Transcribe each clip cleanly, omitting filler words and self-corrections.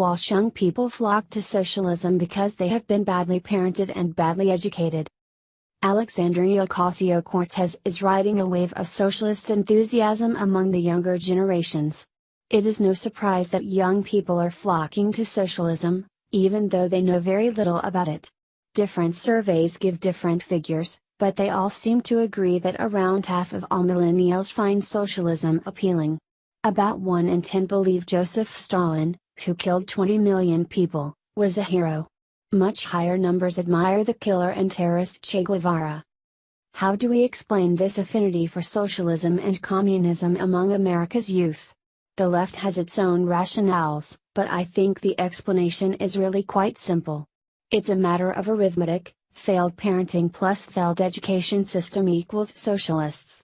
WALSH young people flock to socialism because they have been badly parented and badly educated. Alexandria Ocasio-Cortez is riding a wave of socialist enthusiasm among the younger generations. It is no surprise that young people are flocking to socialism, even though they know very little about it. Different surveys give different figures, but they all seem to agree that around half of all millennials find socialism appealing. About 1 in 10 believe Joseph Stalin, who killed 20 million people, was a hero. Much higher numbers admire the killer and terrorist Che Guevara. How do we explain this affinity for socialism and communism among America's youth? The left has its own rationales, but I think the explanation is really quite simple. It's a matter of arithmetic: failed parenting plus failed education system equals socialists.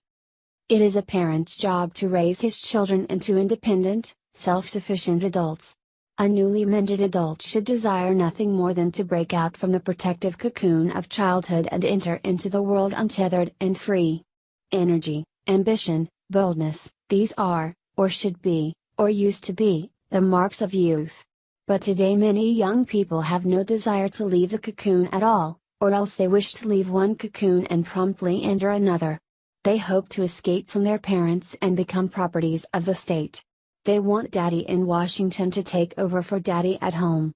It is a parent's job to raise his children into independent, self-sufficient adults. A newly minted adult should desire nothing more than to break out from the protective cocoon of childhood and enter into the world untethered and free. Energy, ambition, boldness, these are, or should be, or used to be, the marks of youth. But today many young people have no desire to leave the cocoon at all, or else they wish to leave one cocoon and promptly enter another. They hope to escape from their parents and become properties of the state. They want daddy in Washington to take over for daddy at home.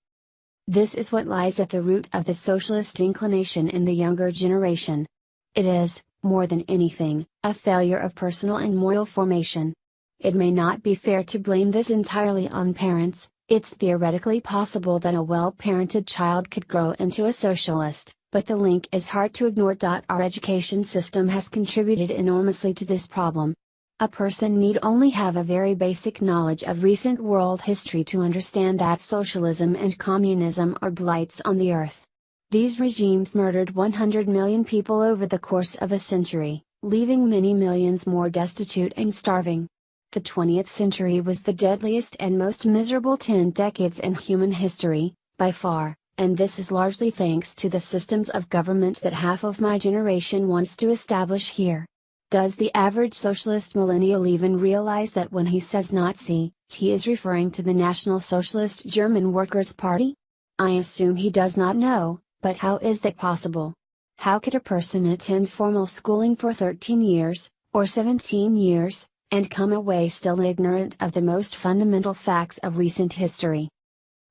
This is what lies at the root of the socialist inclination in the younger generation. It is, more than anything, a failure of personal and moral formation. It may not be fair to blame this entirely on parents. It's theoretically possible that a well-parented child could grow into a socialist, but the link is hard to ignore. Our education system has contributed enormously to this problem. A person need only have a very basic knowledge of recent world history to understand that socialism and communism are blights on the earth. These regimes murdered 100 million people over the course of a century, leaving many millions more destitute and starving. The 20th century was the deadliest and most miserable 10 decades in human history, by far, and this is largely thanks to the systems of government that half of my generation wants to establish here. Does the average socialist millennial even realize that when he says Nazi, he is referring to the National Socialist German Workers' Party? I assume he does not know, but how is that possible? How could a person attend formal schooling for 13 years, or 17 years, and come away still ignorant of the most fundamental facts of recent history?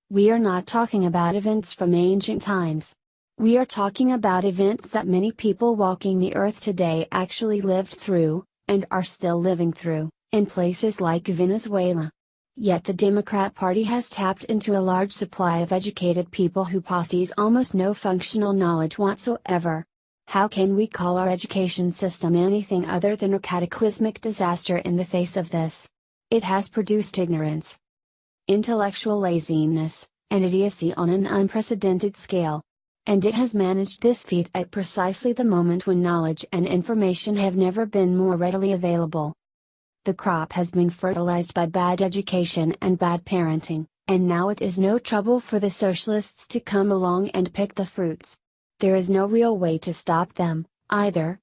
We are not talking about events from ancient times. We are talking about events that many people walking the earth today actually lived through, and are still living through, in places like Venezuela. Yet the Democrat Party has tapped into a large supply of educated people who possess almost no functional knowledge whatsoever. How can we call our education system anything other than a cataclysmic disaster in the face of this? It has produced ignorance, intellectual laziness, and idiocy on an unprecedented scale. And it has managed this feat at precisely the moment when knowledge and information have never been more readily available. The crop has been fertilized by bad education and bad parenting, and now it is no trouble for the socialists to come along and pick the fruits. There is no real way to stop them, either,